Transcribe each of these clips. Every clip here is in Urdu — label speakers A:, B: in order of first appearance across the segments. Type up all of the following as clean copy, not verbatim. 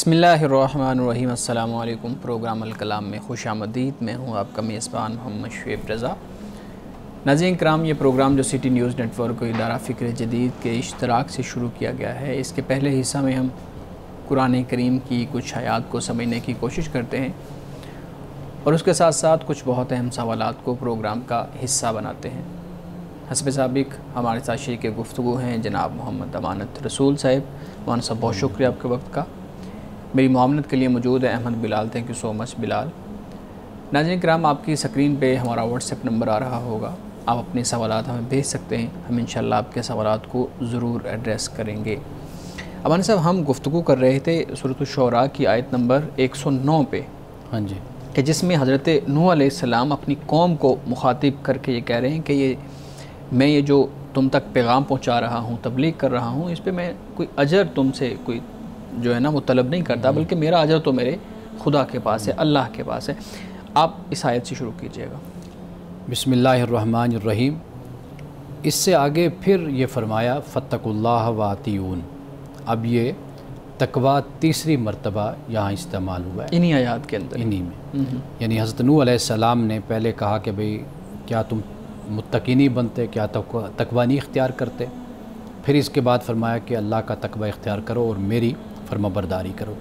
A: بسم اللہ الرحمن الرحیم۔ السلام علیکم۔ پروگرام الکلام میں خوش آمدید۔ میں ہوں آپ کا میزبان محمد شعیب رضا۔ ناظرین کرام، یہ پروگرام جو سٹی نیوز نیٹ ورک کو ادارہ فکر جدید کے اشتراک سے شروع کیا گیا ہے، اس کے پہلے حصہ میں ہم قرآن کریم کی کچھ آیات کو سمجھنے کی کوشش کرتے ہیں اور اس کے ساتھ ساتھ کچھ بہت اہم سوالات کو پروگرام کا حصہ بناتے ہیں۔ حسب سابق ہمارے ساتھ شریک گفتگو ہیں جناب محمد امانت رسول صاحب۔ مولانا صاحب بہت شکریہ آپ کے وقت کا۔ میری معاونت کے لیے موجود ہے احمد بلال۔ تھینک یو سو مچ بلال۔ ناظرین کرام، آپ کی اسکرین پہ ہمارا واٹس ایپ نمبر آ رہا ہوگا، آپ اپنے سوالات ہمیں بھیج سکتے ہیں، ہم انشاءاللہ آپ کے سوالات کو ضرور ایڈریس کریں گے۔ امانت صاحب، ہم گفتگو کر رہے تھے سورۃ الشعراء کی آیت نمبر 109 پہ،
B: ہاں جی،
A: کہ جس میں حضرت نوح علیہ السلام اپنی قوم کو مخاطب کر کے یہ کہہ رہے ہیں کہ میں یہ جو تم تک پیغام پہنچا رہا ہوں، تبلیغ کر رہا ہوں، اس پہ میں کوئی اجر تم سے کوئی جو ہے نا وہ طلب نہیں کرتا، بلکہ میرا اجر تو میرے خدا کے پاس ہے، اللہ کے پاس ہے۔ آپ اس آیت سے شروع کیجئے گا۔
B: بسم اللہ الرحمن الرحیم۔ اس سے آگے پھر یہ فرمایا فاتقوا اللہ واتیون۔ اب یہ تقویٰ تیسری مرتبہ یہاں استعمال ہوا ہے
A: انہی آیات کے اندر،
B: انہی میں۔ یعنی حضرت نوح علیہ السلام نے پہلے کہا کہ بھئی کیا تم متقی نہیں بنتے، کیا تقویٰ نہیں اختیار کرتے؟ پھر اس کے بعد فرمایا کہ اللہ کا تقویٰ اختیار کرو اور میری فرما برداری کرو۔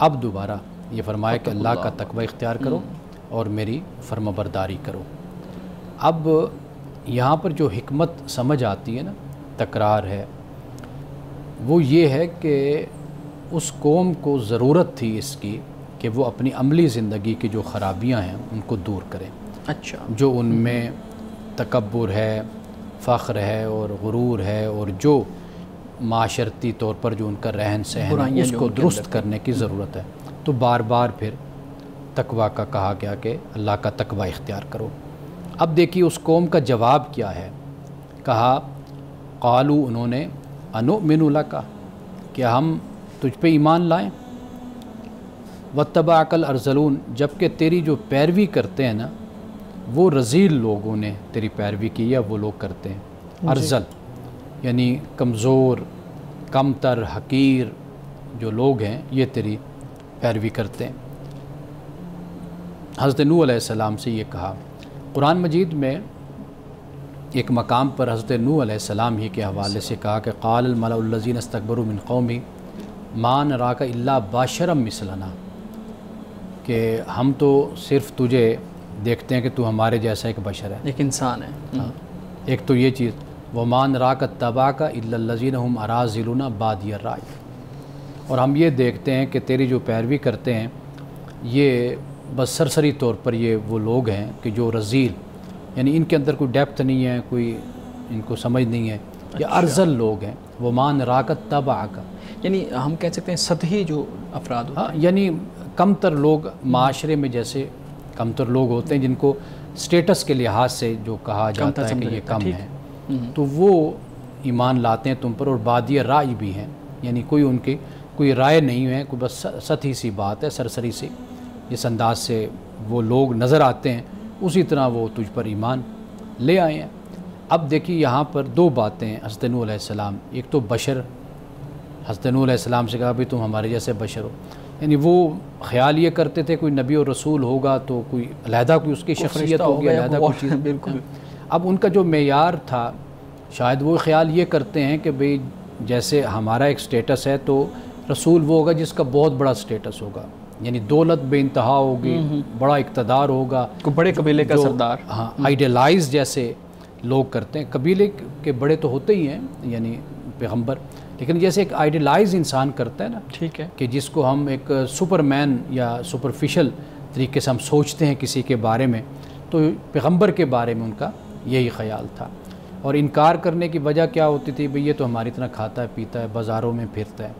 B: اب دوبارہ یہ فرمایا کہ اللہ کا تقویٰ اختیار کرو اور میری فرما برداری کرو۔ اب یہاں پر جو حکمت سمجھ آتی ہے نا، تکرار ہے، وہ یہ ہے کہ اس قوم کو ضرورت تھی اس کی کہ وہ اپنی عملی زندگی کی جو خرابیاں ہیں ان کو دور کریں۔
A: اچھا،
B: جو ان میں تکبر ہے، فخر ہے اور غرور ہے، اور جو معاشرتی طور پر جو ان کا رہن سہن ہے اس کو درست کرنے کی ضرورت ہے۔ تو بار بار پھر تقویٰ کا کہا گیا کہ اللہ کا تقویٰ اختیار کرو۔ اب دیکھیے اس قوم کا جواب کیا ہے۔ کہا قالو، انہوں نے انؤمن لک، کہ ہم تجھ پہ ایمان لائیں، واتبعک الارذلون، جبکہ تیری جو پیروی کرتے ہیں نا وہ رذیل لوگوں نے تیری پیروی کی، یا وہ لوگ کرتے ہیں۔ ارذل یعنی کمزور، کم تر، حقیر جو لوگ ہیں یہ تیری پیروی کرتے ہیں۔ حضرت نوح علیہ السلام سے یہ کہا۔ قرآن مجید میں ایک مقام پر حضرت نوح علیہ السلام ہی کے حوالے سے کہا کہ قال الملأ الذین استکبروا من قومی ما نراک الا بشرا مثلنا، کہ ہم تو صرف تجھے دیکھتے ہیں کہ تو ہمارے جیسا ایک بشر ہے،
A: ایک انسان ہے۔
B: ایک تو یہ چیز، وَمَا نَرَاكَ اتَّبَعَكَ إِلَّا الَّذِينَ هُمْ أَرَاذِلُونَ بَادِيَ الرَّأْيِ، اور ہم یہ دیکھتے ہیں کہ تیری جو پیروی کرتے ہیں یہ بس سرسری طور پر یہ وہ لوگ ہیں کہ جو رذیل، یعنی ان کے اندر کوئی ڈیپتھ نہیں ہے، کوئی ان کو سمجھ نہیں ہے، یہ ارذل لوگ ہیں۔ وَمَا نَرَاكَ اتَّبَعَكَ،
A: یعنی ہم کہہ سکتے ہیں سطحی جو افراد ہوتے ہیں،
B: یعنی کم تر لوگ معاشرے میں جیسے کم تر لوگ ہوتے ہیں جن کو سٹیٹس کے لحاظ سے جو کہا جاتا ہے کہ یہ کم ہے، تو وہ ایمان لاتے ہیں تم پر، اور بادی رائے بھی ہیں، یعنی کوئی ان کی کوئی رائے نہیں ہے، کوئی بس سطحی سی بات ہے، سرسری سی، جس انداز سے وہ لوگ نظر آتے ہیں اسی طرح وہ تجھ پر ایمان لے آئے ہیں۔ اب دیکھیے یہاں پر دو باتیں ہیں حضرت نوح علیہ السلام۔ ایک تو بشر، حضرت نوح علیہ السلام سے کہا بھی تم ہمارے جیسے بشر ہو، یعنی وہ خیال یہ کرتے تھے کوئی نبی اور رسول ہوگا تو کوئی علیحدہ کوئی اس کی شخصیت ہوگی، علیحدہ کوئی چیز۔
A: بالکل۔
B: اب ان کا جو معیار تھا، شاید وہ خیال یہ کرتے ہیں کہ بھئی جیسے ہمارا ایک سٹیٹس ہے تو رسول وہ ہوگا جس کا بہت بڑا سٹیٹس ہوگا، یعنی دولت بے انتہا ہوگی، بڑا اقتدار ہوگا،
A: کوئی بڑے قبیلے کا سردار۔
B: ہاں، آئیڈیلائز جیسے لوگ کرتے ہیں، قبیلے کے بڑے تو ہوتے ہی ہیں یعنی پیغمبر، لیکن جیسے ایک آئیڈیلائز انسان کرتا ہے نا،
A: ٹھیک ہے،
B: کہ جس کو ہم ایک سپر مین یا سپرفیشل طریقے سے ہم سوچتے ہیں کسی کے بارے میں، تو پیغمبر کے بارے میں ان کا یہی خیال تھا۔ اور انکار کرنے کی وجہ کیا ہوتی تھی؟ بھئی یہ تو ہماری طرح کھاتا ہے پیتا ہے، بازاروں میں پھرتا ہے۔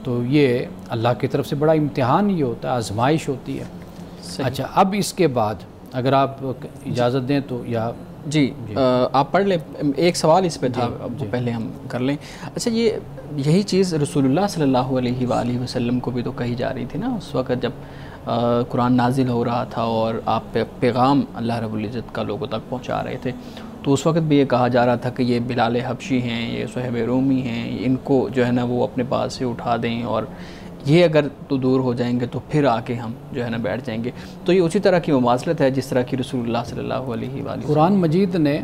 B: تو یہ اللہ کی طرف سے بڑا امتحان یہ ہوتا ہے، آزمائش ہوتی ہے۔ اچھا، اب اس کے بعد اگر آپ اجازت دیں تو، یا
A: جی آپ پڑھ لیں، ایک سوال اس پہ تھا، وہ پہلے ہم کر لیں۔ اچھا، یہی چیز رسول اللہ صلی اللہ علیہ وآلہ وسلم کو بھی تو کہی جا رہی تھی نا اس وقت جب قرآن نازل ہو رہا تھا اور آپ پیغام اللہ رب العزت کا لوگوں تک پہنچا رہے تھے، تو اس وقت بھی یہ کہا جا رہا تھا کہ یہ بلال حبشی ہیں، یہ صہیب رومی ہیں، ان کو جو ہے نا وہ اپنے پاس سے اٹھا دیں اور یہ اگر تو دور ہو جائیں گے تو پھر آ کے ہم جو ہے نا بیٹھ جائیں گے. تو یہ اسی طرح کی مماثلت ہے جس طرح کی رسول اللہ صلی اللہ علیہ وآلہ
B: قرآن مجید نے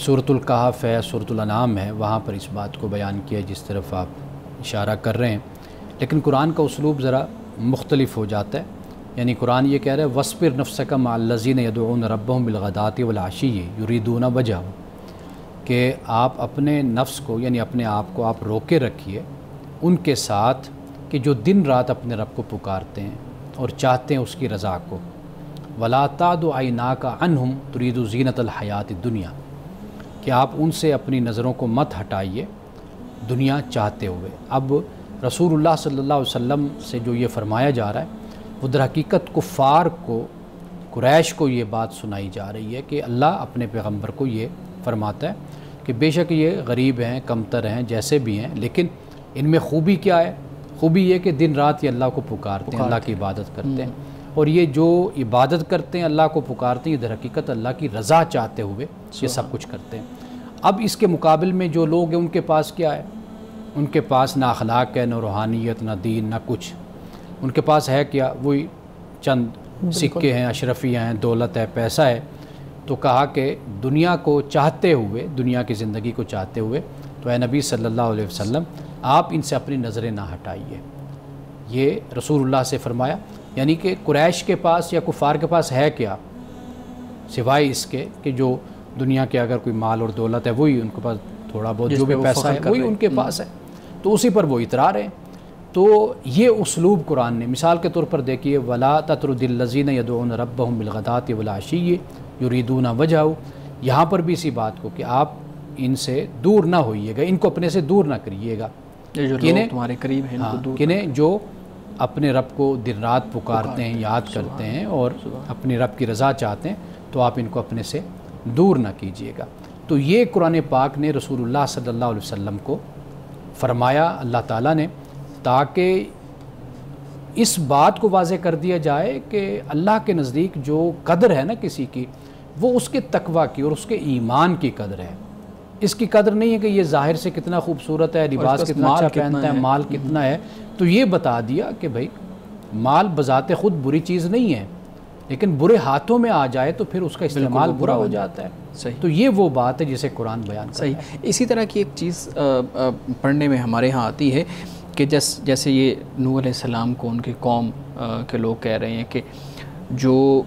B: سورۃ الکہف ہے، سورۃ الانعام ہے، وہاں پر اس بات کو بیان کیا جس طرف آپ اشارہ کر رہے ہیں. لیکن قرآن کا اسلوب ذرا مختلف ہو جاتا ہے. یعنی قرآن یہ کہہ رہا ہے وَاصْبِرْ نَفْسَكَ مَعَ الَّذِينَ يَدْعُونَ رَبَّهُمْ بِالْغَدَاةِ وَالْعَشِيِّ يُرِيدُونَ وَجْهَهُ، کہ آپ اپنے نفس کو یعنی اپنے آپ کو آپ روکے رکھیے ان کے ساتھ کہ جو دن رات اپنے رب کو پکارتے ہیں اور چاہتے ہیں اس کی رضا کو. وَلَا تَعْدُ عَيْنَاكَ عَنْهُمْ تُرِيدُ زِينَةَ الْحَيَاةِ الدُّنْيَا، کہ آپ ان سے اپنی نظروں کو مت ہٹائیے دنیا چاہتے ہوئے. اب رسول اللہ صلی اللہ علیہ وسلم سے جو یہ فرمایا جا رہا ہے وہ در حقیقت کفار کو، قریش کو یہ بات سنائی جا رہی ہے کہ اللہ اپنے پیغمبر کو یہ فرماتا ہے کہ بے شک یہ غریب ہیں، کمتر ہیں، جیسے بھی ہیں، لیکن ان میں خوبی کیا ہے؟ خوبی یہ کہ دن رات یہ اللہ کو پکارتے ہیں، اللہ کی عبادت کرتے ہیں. اور یہ جو عبادت کرتے ہیں، اللہ کو پکارتے ہیں، یہ در حقیقت اللہ کی رضا چاہتے ہوئے یہ سب کچھ کرتے ہیں. اب اس کے مقابل میں جو لوگ ہیں ان کے پاس کیا ہے؟ ان کے پاس نہ اخلاق ہے، نہ روحانیت، نہ دین، نہ کچھ. ان کے پاس ہے کیا؟ وہی چند سکے ہیں، اشرفیاں ہیں، دولت ہے، پیسہ ہے. تو کہا کہ دنیا کو چاہتے ہوئے، دنیا کی زندگی کو چاہتے ہوئے تو اے نبی صلی اللہ علیہ وسلم آپ ان سے اپنی نظریں نہ ہٹائیے. یہ رسول اللہ سے فرمایا. یعنی کہ قریش کے پاس یا کفار کے پاس ہے کیا سوائے اس کے کہ جو دنیا کے اگر کوئی مال اور دولت ہے وہی ان کے پاس، تھوڑا بہت جو بھی پیسہ ہے وہی ان کے پاس ہے، تو اسی پر وہ اترا رہے ہیں. تو یہ اسلوب قرآن نے مثال کے طور پر دیکھیے وَلَا تَطْرُدِ الَّذِينَ يَدْعُونَ رَبَّهُمْ بِالْغَدَاةِ وَالْعَشِيِّ يُرِيدُونَ وَجْهَهُ، یہاں پر بھی اسی بات کو کہ آپ ان سے دور نہ ہوئیے گا، ان کو اپنے سے دور نہ کریے گا.
A: جو لوگ تمہارے قریب ہیں ان کو دور،
B: کنہیں جو اپنے رب کو دن رات پکارتے ہیں، یاد کرتے ہیں اور اپنے رب کی رضا چاہتے ہیں، تو آپ ان کو اپنے سے دور نہ کیجیے گا. تو یہ قرآن پاک نے رسول اللہ صلی اللہ علیہ وسلم کو فرمایا اللہ تعالیٰ نے، تاکہ اس بات کو واضح کر دیا جائے کہ اللہ کے نزدیک جو قدر ہے نا کسی کی، وہ اس کے تقوی کی اور اس کے ایمان کی قدر ہے. اس کی قدر نہیں ہے کہ یہ ظاہر سے کتنا خوبصورت ہے، لباس کتنا اچھا پہنتا ہے، مال کتنا ہے. تو یہ بتا دیا کہ بھائی مال بذات خود بری چیز نہیں ہے، لیکن برے ہاتھوں میں آ جائے تو پھر اس کا استعمال برا ہو جاتا ہے.
A: صحیح.
B: تو یہ وہ بات ہے جسے قرآن بیان کرتا ہے.
A: صحیح. اسی طرح کی ایک چیز پڑھنے میں ہمارے ہاں آتی ہے کہ جیسے یہ نوح علیہ السلام کو ان کی قوم کے لوگ کہہ رہے ہیں کہ جو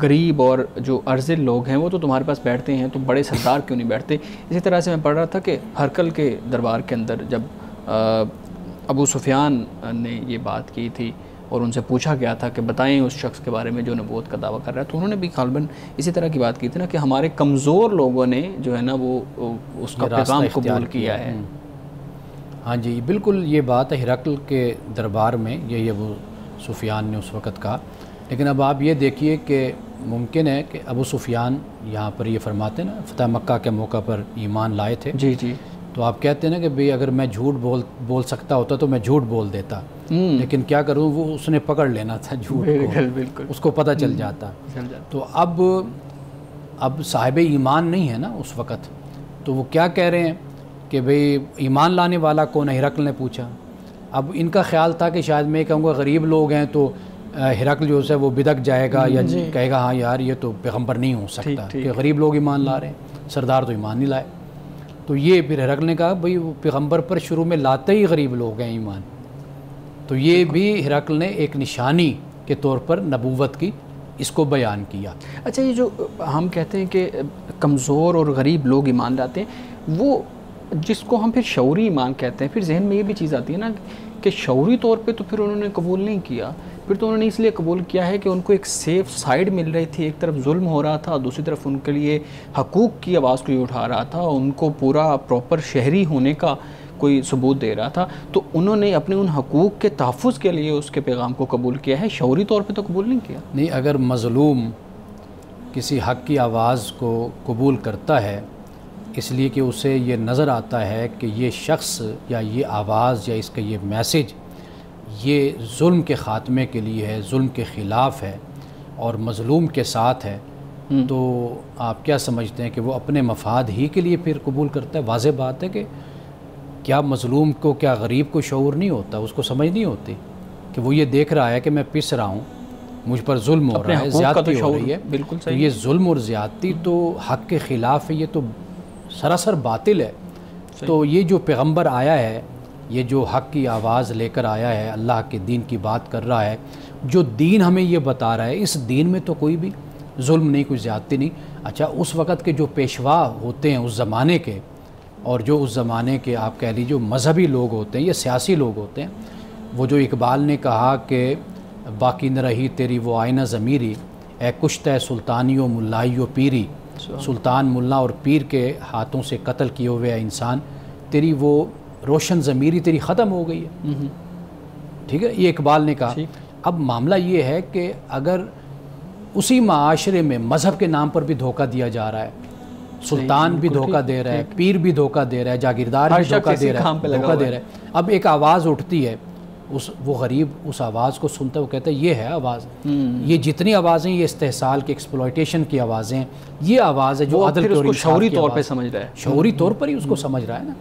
A: غریب اور جو ارذل لوگ ہیں وہ تو تمہارے پاس بیٹھتے ہیں، تو بڑے سردار کیوں نہیں بیٹھتے. اسی طرح سے میں پڑھ رہا تھا کہ ہرقل کے دربار کے اندر جب ابو سفیان نے یہ بات کی تھی اور ان سے پوچھا گیا تھا کہ بتائیں اس شخص کے بارے میں جو نبوت کا دعویٰ کر رہا ہے، تو انہوں نے بھی غالباً اسی طرح کی بات کی تھی نا کہ ہمارے کمزور لوگوں نے جو ہے نا وہ اس کا پیغام قبول کیا ہے.
B: ہاں جی بالکل یہ بات ہے ہرقل کے دربار میں یہی ابو سفیان نے اس وقت کہا. لیکن اب آپ یہ دیکھیے کہ ممکن ہے کہ ابو سفیان یہاں پر یہ فرماتے ہیں نا فتح مکہ کے موقع پر ایمان لائے تھے.
A: جی جی.
B: تو آپ کہتے ہیں نا کہ بھئی اگر میں جھوٹ بول سکتا ہوتا تو میں جھوٹ بول دیتا، لیکن کیا کروں، وہ اس نے پکڑ لینا تھا جھوٹ کو،
A: بالکل
B: اس کو پتہ چل جاتا. تو اب صاحب ایمان نہیں ہے نا اس وقت، تو وہ کیا کہہ رہے ہیں کہ بھئی ایمان لانے والا کون ہے؟ ہرقل نے پوچھا. اب ان کا خیال تھا کہ شاید میں کہوں گا غریب لوگ ہیں تو ہرقل جو ہے وہ بدک جائے گا یا کہے گا ہاں یار یہ تو پیغمبر نہیں ہو سکتا کہ غریب لوگ ایمان لا رہے ہیں، سردار تو ایمان نہیں لائے. تو یہ پھر ہرقل نے کہا بھئی وہ پیغمبر پر شروع میں لاتے ہی غریب لوگ ہیں ایمان. تو یہ بھی ہرقل نے ایک نشانی کے طور پر نبوت کی اس کو بیان کیا.
A: اچھا یہ جو ہم کہتے ہیں کہ کمزور اور غریب لوگ ایمان لاتے ہیں، وہ جس کو ہم پھر شعوری ایمان کہتے ہیں، پھر ذہن میں یہ بھی چیز آتی ہے نا کہ شعوری طور پہ تو پھر انہوں نے قبول نہیں کیا. پھر تو انہوں نے اس لیے قبول کیا ہے کہ ان کو ایک سیف سائیڈ مل رہی تھی، ایک طرف ظلم ہو رہا تھا، دوسری طرف ان کے لیے حقوق کی آواز کوئی اٹھا رہا تھا، ان کو پورا پراپر شہری ہونے کا کوئی ثبوت دے رہا تھا. تو انہوں نے اپنے ان حقوق کے تحفظ کے لیے اس کے پیغام کو قبول کیا ہے، شعوری طور پہ تو قبول نہیں کیا.
B: نہیں، اگر مظلوم کسی حق کی آواز کو قبول کرتا ہے اس لیے کہ اسے یہ نظر آتا ہے کہ یہ شخص یا یہ آواز یا اس کا یہ میسج یہ ظلم کے خاتمے کے لیے ہے، ظلم کے خلاف ہے اور مظلوم کے ساتھ ہے، تو آپ کیا سمجھتے ہیں کہ وہ اپنے مفاد ہی کے لیے پھر قبول کرتا ہے؟ واضح بات ہے کہ کیا مظلوم کو، کیا غریب کو شعور نہیں ہوتا، اس کو سمجھ نہیں ہوتی کہ وہ یہ دیکھ رہا ہے کہ میں پس رہا ہوں، مجھ پر ظلم ہو رہا ہے، زیادتی ہو رہی ہے.
A: بالکل
B: تو یہ ظلم اور زیادتی تو حق کے خلاف ہے، یہ تو سراسر باطل ہے. تو یہ جو پیغمبر آیا ہے، یہ جو حق کی آواز لے کر آیا ہے، اللہ کے دین کی بات کر رہا ہے، جو دین ہمیں یہ بتا رہا ہے، اس دین میں تو کوئی بھی ظلم نہیں، کوئی زیادتی نہیں. اچھا اس وقت کے جو پیشوا ہوتے ہیں اس زمانے کے، اور جو اس زمانے کے آپ کہہ لیجیے جو مذہبی لوگ ہوتے ہیں یا سیاسی لوگ ہوتے ہیں، وہ جو اقبال نے کہا کہ باقی نہ رہی تیری وہ آئینہ ضمیری، اے کشتہ سلطانی و ملائی و پیری، سلطان ملا اور پیر کے ہاتھوں سے قتل کیے ہوئے انسان، تیری وہ روشن ضمیری تیری ختم ہو گئی ہے. ٹھیک ہے، یہ اقبال نے کہا. اب معاملہ یہ ہے کہ اگر اسی معاشرے میں مذہب کے نام پر بھی دھوکہ دیا جا رہا ہے، سلطان بھی دھوکہ دے رہا ہے، پیر بھی دھوکہ دے رہا ہے، جاگیردار بھی دھوکہ دے رہا ہے، اب ایک آواز اٹھتی ہے، وہ غریب اس آواز کو سنتا ہے، وہ کہتا ہے یہ ہے آواز، یہ جتنی آوازیں یہ استحصال کی، ایکسپلوئٹیشن کی آوازیں، یہ آواز ہے جو عدل اور انصاف
A: شعوری طور پہ سمجھ رہا ہے،
B: شعوری طور پر ہی اس کو سمجھ رہا ہے نا.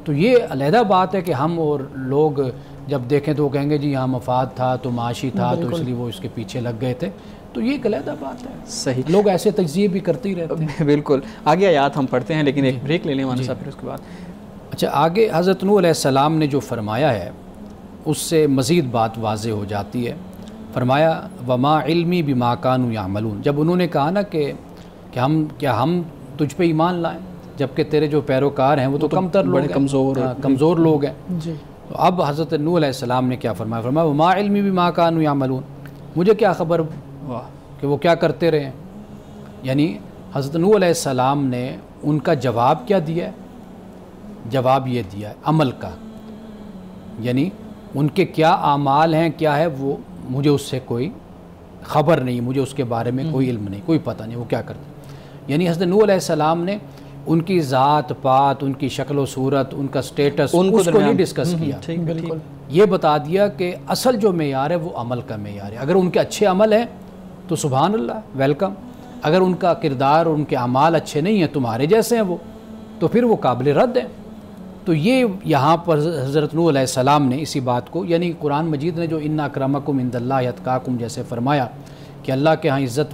B: تو یہ علیحدہ بات ہے کہ ہم اور لوگ جب دیکھیں تو وہ کہیں گے جی یہاں مفاد تھا تو معاشی تھا تو اس لیے وہ اس کے پیچھے لگ گئے تھے. تو یہ ایک علیحدہ بات ہے.
A: صحیح،
B: لوگ ایسے تجزیے بھی کرتے ہی رہتے ہیں.
A: بالکل. آگے آیات ہم پڑھتے ہیں لیکن ایک بریک لے لیں مولانا صاحب، پھر اس کے بعد.
B: اچھا، آگے حضرت نوح علیہ السلام نے جو فرمایا ہے اس سے مزید بات واضح ہو جاتی ہے. فرمایا وما علمی بما کانوا یعملون، جب انہوں نے کہا نا کہ ہم تجھ پہ ایمان لائیں جبکہ تیرے جو پیروکار ہیں وہ تو کمتر لوگ ہیں، کمزور لوگ ہیں. تو اب حضرت نوح علیہ السلام نے کیا فرمایا؟ فرمایا وما علمی بما کانوا یعملون، مجھے کیا خبر کہ وہ کیا کرتے رہے ہیں. یعنی حضرت نوح علیہ السلام نے ان کا جواب کیا دیا ہے؟ جواب یہ دیا ہے عمل کا، یعنی ان کے کیا اعمال ہیں، کیا ہے وہ مجھے اس سے کوئی خبر نہیں، مجھے اس کے بارے میں کوئی علم نہیں، کوئی پتہ نہیں وہ کیا کرتے. یعنی حضرت نوح علیہ السلام نے ان کی ذات پات، ان کی شکل و صورت، ان کا سٹیٹس اس کو نہیں ڈسکس کیا.
A: بالکل
B: یہ بتا دیا کہ اصل جو معیار ہے وہ عمل کا معیار ہے. اگر ان کے اچھے عمل ہیں تو سبحان اللہ، ویلکم. اگر ان کا کردار اور ان کے اعمال اچھے نہیں ہیں، تمہارے جیسے ہیں وہ، تو پھر وہ قابل رد ہیں. تو یہ یہاں پر حضرت نوح علیہ السلام نے اسی بات کو، یعنی قرآن مجید نے جو ان اکرمکم عند اللہ اتقاکم جیسے فرمایا کہ اللہ کے ہاں عزت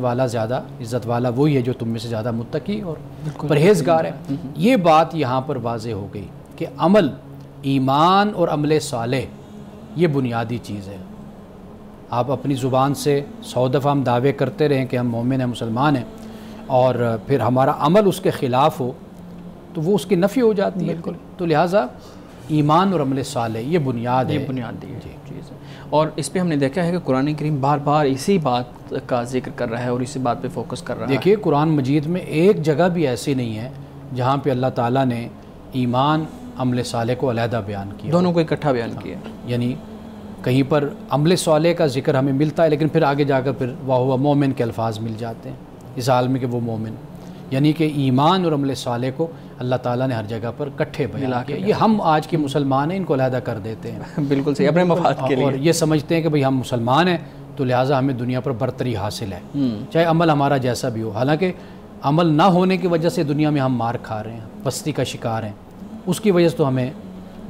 B: والا وہی ہے جو تم میں سے زیادہ متقی اور پرہیزگار ہے. یہ بات یہاں پر واضح ہو گئی کہ عمل، ایمان اور عمل صالح یہ بنیادی چیز ہے. آپ اپنی زبان سے 100 دفعہ ہم دعوے کرتے رہیں کہ ہم مومن ہیں، مسلمان ہیں، اور پھر ہمارا عمل اس کے خلاف ہو تو وہ اس کی نفی ہو جاتی ہے. تو لہٰذا ایمان اور عمل صالح یہ بنیاد ہے،
A: یہ بنیادی چیز ہے. اور اس پہ ہم نے دیکھا ہے کہ قرآن کریم بار بار اسی بات کا ذکر کر رہا ہے اور اسی بات پہ فوکس کر رہا ہے.
B: دیکھیے قرآن مجید میں ایک جگہ بھی ایسی نہیں ہے جہاں پہ اللہ تعالیٰ نے ایمان عمل صالح کو علیحدہ بیان کیا،
A: دونوں کو اکٹھا بیان کیا.
B: یعنی کہیں پر عمل صالح کا ذکر ہمیں ملتا ہے لیکن پھر آگے جا کر پھر وَهُوَ مومن کے الفاظ مل جاتے ہیں اس حال میں کہ وہ مومن، یعنی کہ ایمان اور عمل صالح کو اللہ تعالیٰ نے ہر جگہ پر کٹھے بیان کیا. یہ ہم آج کے مسلمان ہیں ان کو علیحدہ کر دیتے ہیں.
A: بالکل صحیح، اپنے مفاد کے لیے،
B: اور یہ سمجھتے ہیں کہ بھئی ہم مسلمان ہیں تو لہٰذا ہمیں دنیا پر برتری حاصل ہے، چاہے عمل ہمارا جیسا بھی ہو. حالانکہ عمل نہ ہونے کی وجہ سے دنیا میں ہم مار کھا رہے ہیں، پستی کا شکار ہیں. اس کی وجہ سے تو ہمیں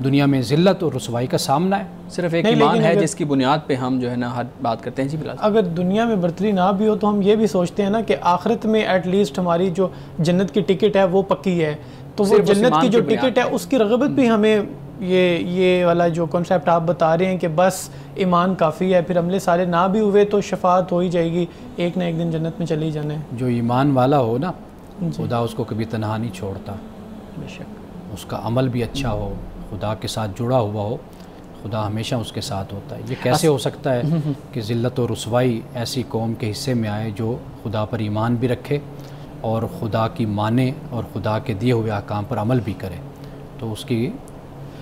B: دنیا میں ذلت اور رسوائی کا سامنا ہے.
A: صرف ایک ایمان ہے جس کی بنیاد پہ ہم جو ہے نا ہر بات کرتے ہیں. جی بلال،
C: اگر دنیا میں برتری نہ بھی ہو تو ہم یہ بھی سوچتے ہیں نا کہ آخرت میں ایٹ لیسٹ ہماری جو جنت کی ٹکٹ ہے وہ پکی ہے، تو وہ جنت کی جو ٹکٹ ہے اس کی رغبت بھی ہمیں یہ والا جو کنسیپٹ آپ بتا رہے ہیں کہ بس ایمان کافی ہے، پھر عمل صالح نہ بھی ہوئے تو شفاعت ہو ہی جائے گی، ایک نہ ایک دن جنت میں چلی جانا ہے.
B: جو ایمان والا ہو نا خدا اس کو کبھی تنہا نہیں چھوڑتا.
A: بے شک
B: اس کا عمل بھی اچھا ہو، خدا کے ساتھ جڑا ہوا ہو، خدا ہمیشہ اس کے ساتھ ہوتا ہے. یہ کیسے ہو سکتا ہے کہ ذلت و رسوائی ایسی قوم کے حصے میں آئے جو خدا پر ایمان بھی رکھے اور خدا کی مانے اور خدا کے دیے ہوئے احکام پر عمل بھی کرے؟ تو اس کی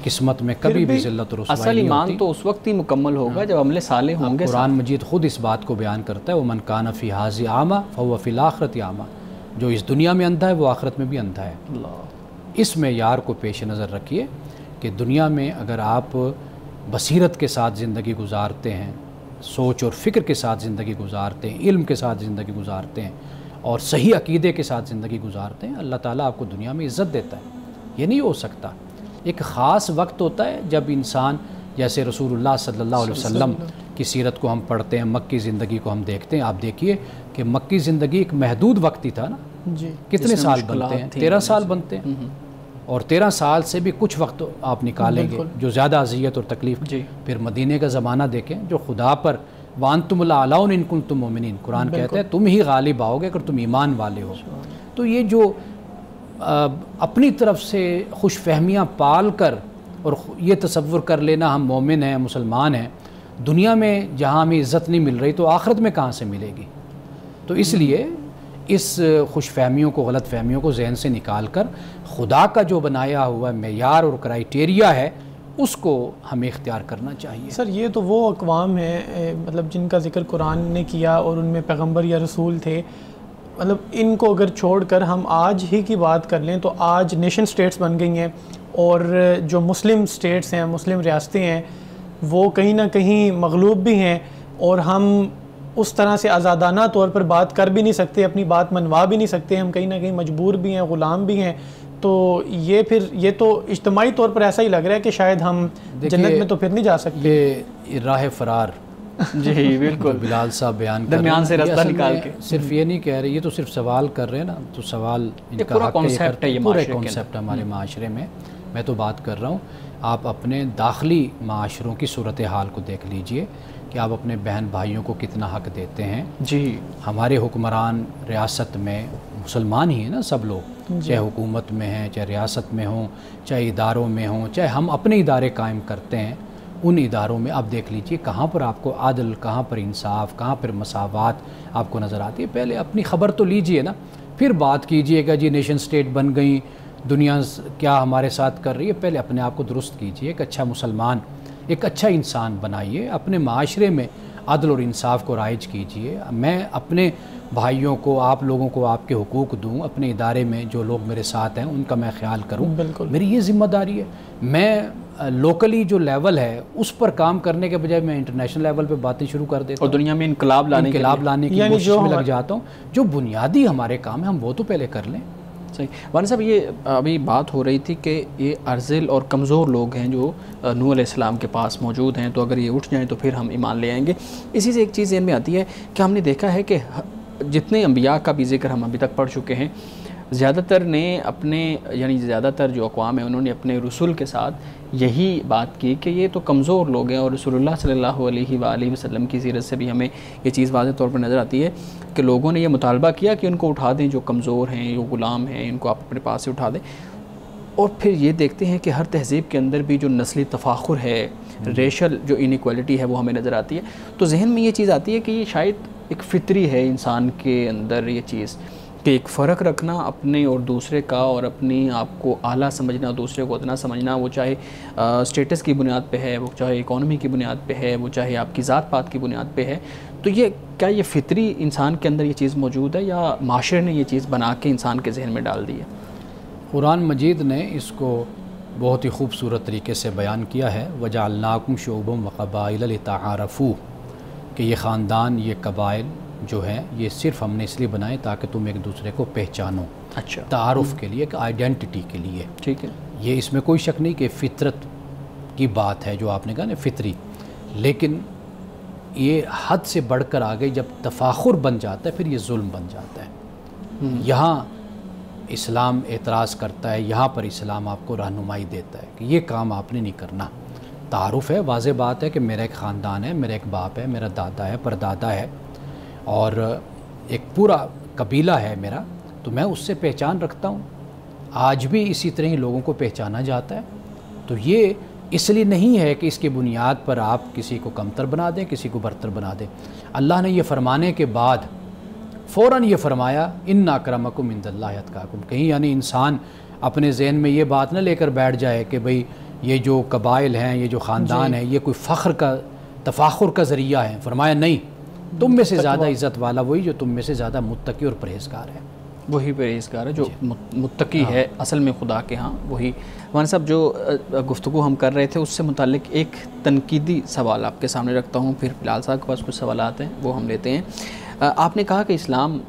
B: قسمت میں کبھی بھی ذلت و رسوائی
A: اصل
B: نہیں
A: ایمان
B: ہوتی.
A: تو اس وقت ہی مکمل ہوگا جب عمل صالح ہوں گے.
B: قرآن مجید خود اس بات کو بیان کرتا ہے وَمَنْ كَانَ فِي هَٰذِهِ أَعْمَىٰ فَهُوَ فِي الْآخِرَةِ أَعْمَىٰ، جو اس دنیا میں اندھا ہے وہ آخرت میں بھی اندھا ہے. اس معیار کو پیش نظر رکھیے کہ دنیا میں اگر آپ بصیرت کے ساتھ زندگی گزارتے ہیں، سوچ اور فکر کے ساتھ زندگی گزارتے ہیں، علم کے ساتھ زندگی گزارتے ہیں اور صحیح عقیدے کے ساتھ زندگی گزارتے ہیں، اللہ تعالیٰ آپ کو دنیا میں عزت دیتا ہے. یہ نہیں ہو سکتا ایک خاص وقت ہوتا ہے جب انسان جیسے رسول اللہ صلی اللہ علیہ وسلم کی سیرت کو ہم پڑھتے ہیں، مکی زندگی کو ہم دیکھتے ہیں، آپ دیکھیے کہ مکی زندگی ایک محدود وقت ہی تھا نا جی، کتنے سال بنتے ہیں؟ 13 سال بنتے ہیں، اور 13 سال سے بھی کچھ وقت آپ نکالیں گے جو زیادہ اذیت اور تکلیف جی۔ پھر مدینے کا زمانہ دیکھیں جو خدا پر وانتم الاعلون ان کنتم مومنین، قرآن کہتا ہے تم ہی غالب آؤ گے اگر تم ایمان والے ہو۔ تو یہ جو اپنی طرف سے خوش فہمیاں پال کر اور یہ تصور کر لینا ہم مومن ہیں، مسلمان ہیں، دنیا میں جہاں ہمیں عزت نہیں مل رہی تو آخرت میں کہاں سے ملے گی؟ تو اس لیے اس خوش فہمیوں کو، غلط فہمیوں کو ذہن سے نکال کر خدا کا جو بنایا ہوا معیار اور کرائیٹیریا ہے اس کو ہمیں اختیار کرنا چاہیے۔
C: سر یہ تو وہ اقوام ہیں مطلب جن کا ذکر قرآن نے کیا اور ان میں پیغمبر یا رسول تھے، مطلب ان کو اگر چھوڑ کر ہم آج ہی کی بات کر لیں تو آج نیشن سٹیٹس بن گئی ہیں، اور جو مسلم سٹیٹس ہیں، مسلم ریاستیں ہیں، وہ کہیں نہ کہیں مغلوب بھی ہیں، اور ہم اس طرح سے آزادانہ طور پر بات کر بھی نہیں سکتے، اپنی بات منوا بھی نہیں سکتے، ہم کہیں نہ کہیں مجبور بھی ہیں، غلام بھی ہیں۔ تو یہ تو اجتماعی طور پر ایسا ہی لگ رہا ہے کہ شاید ہم جنت میں تو پھر نہیں جا سکتے۔
B: یہ راہ فرار
A: جی بالکل
B: بلال صاحب بیان کر
A: درمیان سے راستہ نکال کے
B: صرف یہ نہیں کہہ رہے، یہ تو صرف سوال کر رہے ہیں نا، تو سوال ان کا
A: پورا کانسیپٹ ہے، یہ
B: پورا کانسیپٹ ہمارے معاشرے میں۔ میں تو بات کر رہا ہوں آپ اپنے داخلی معاشروں کی صورتحال کو دیکھ لیجئے کہ آپ اپنے بہن بھائیوں کو کتنا حق دیتے ہیں
A: جی۔
B: ہمارے حکمران ریاست میں مسلمان ہی ہیں نا سب لوگ، چاہے حکومت میں ہیں، چاہے ریاست میں ہوں، چاہے اداروں میں ہوں، چاہے ہم اپنے ادارے قائم کرتے ہیں، ان اداروں میں آپ دیکھ لیجئے کہاں پر آپ کو عدل، کہاں پر انصاف، کہاں پر مساوات آپ کو نظر آتی ہے۔ پہلے اپنی خبر تو لیجئے نا، پھر بات کیجئے گا جی نیشن سٹیٹ بن گئی، دنیا کیا ہمارے ساتھ کر رہی ہے۔ پہلے اپنے آپ کو درست کیجئے، ایک اچھا مسلمان، ایک اچھا انسان بنائیے، اپنے معاشرے میں عدل اور انصاف کو رائج کیجئے۔ میں اپنے بھائیوں کو، آپ لوگوں کو آپ کے حقوق دوں، اپنے ادارے میں جو لوگ میرے ساتھ ہیں ان کا میں خیال کروں، میری یہ ذمہ داری ہے۔ میں لوکلی جو لیول ہے اس پر کام کرنے کے بجائے میں انٹرنیشنل لیول پہ باتیں شروع کر دیتا ہوں
A: اور دنیا میں انقلاب لانے
B: کی کوشش میں لگ جاتا ہوں۔ جو بنیادی ہمارے کام ہیں ہم وہ تو پہلے کر لیں۔
A: صحیح والد صاحب، یہ ابھی بات ہو رہی تھی کہ یہ ارذل اور کمزور لوگ ہیں جو نوح علیہ السلام کے پاس موجود ہیں، تو اگر یہ اٹھ جائیں تو پھر ہم ایمان لے آئیں گے۔ اسی سے ایک چیز ذہن میں آتی ہے کہ ہم نے دیکھا ہے کہ جتنے انبیاء کا بھی ذکر ہم ابھی تک پڑھ چکے ہیں، زیادہ تر نے اپنے یعنی زیادہ تر جو اقوام ہیں انہوں نے اپنے رسول کے ساتھ یہی بات کی کہ یہ تو کمزور لوگ ہیں، اور رسول اللہ صلی اللہ علیہ وآلہ وسلم کی سیرت سے بھی ہمیں یہ چیز واضح طور پر نظر آتی ہے کہ لوگوں نے یہ مطالبہ کیا کہ ان کو اٹھا دیں، جو کمزور ہیں، جو غلام ہیں، ان کو آپ اپنے پاس سے اٹھا دیں۔ اور پھر یہ دیکھتے ہیں کہ ہر تہذیب کے اندر بھی جو نسلی تفاخر ہے، ریشل جو انیکوالٹی ہے وہ ہمیں نظر آتی ہے۔ تو ذہن میں یہ چیز آتی ہے کہ یہ شاید ایک فطری ہے انسان کے اندر یہ چیز کہ ایک فرق رکھنا اپنے اور دوسرے کا، اور اپنی آپ کو اعلیٰ سمجھنا، دوسرے کو اتنا سمجھنا، وہ چاہے اسٹیٹس کی بنیاد پہ ہے، وہ چاہے اکانومی کی بنیاد پہ ہے، وہ چاہے آپ کی ذات پات کی بنیاد پہ ہے۔ تو یہ کیا یہ فطری انسان کے اندر یہ چیز موجود ہے، یا معاشرے نے یہ چیز بنا کے انسان کے ذہن میں ڈال دی ہے؟
B: قرآن مجید نے اس کو بہت ہی خوبصورت طریقے سے بیان کیا ہے، وَجَعَلْنَاكُمْ شُعُوبًا وَقَبَائِلَ لِتَعَارَفُوا، کہ یہ خاندان، یہ قبائل جو ہیں یہ صرف ہم نے اس لیے بنائے تاکہ تم ایک دوسرے کو پہچانو،
A: اچھا،
B: تعارف کے لیے، ایک آئیڈینٹی کے لیے۔
A: ٹھیک ہے،
B: یہ اس میں کوئی شک نہیں کہ فطرت کی بات ہے جو آپ نے کہا نا، فطری، لیکن یہ حد سے بڑھ کر آگے جب تفاخر بن جاتا ہے پھر یہ ظلم بن جاتا ہے۔ یہاں اسلام اعتراض کرتا ہے، یہاں پر اسلام آپ کو رہنمائی دیتا ہے کہ یہ کام آپ نے نہیں کرنا۔ تعارف ہے، واضح بات ہے کہ میرا ایک خاندان ہے، میرا ایک باپ ہے، میرا دادا ہے، پردادا ہے، اور ایک پورا قبیلہ ہے میرا، تو میں اس سے پہچان رکھتا ہوں۔ آج بھی اسی طرح ہی لوگوں کو پہچانا جاتا ہے۔ تو یہ اس لیے نہیں ہے کہ اس کی بنیاد پر آپ کسی کو کمتر بنا دیں، کسی کو برتر بنا دیں۔ اللہ نے یہ فرمانے کے بعد فوراً یہ فرمایا ان اکرمکم عند اللہ اتقاکم، کہیں یعنی انسان اپنے ذہن میں یہ بات نہ لے کر بیٹھ جائے کہ بھئی یہ جو قبائل ہیں، یہ جو خاندان ہیں، یہ کوئی فخر کا، تفاخر کا ذریعہ ہے۔ فرمایا نہیں، تم میں سے زیادہ عزت والا وہی جو تم میں سے زیادہ متقی اور پرہیزگار ہے۔
A: وہی پرہیزگار ہے جو متقی ہے اصل میں خدا کے ہاں وہی۔ مولانا صاحب، جو گفتگو ہم کر رہے تھے اس سے متعلق ایک تنقیدی سوال آپ کے سامنے رکھتا ہوں، پھر بلال صاحب کے پاس کچھ سوالات ہیں وہ ہم لیتے ہیں۔ آپ نے کہا کہ اسلام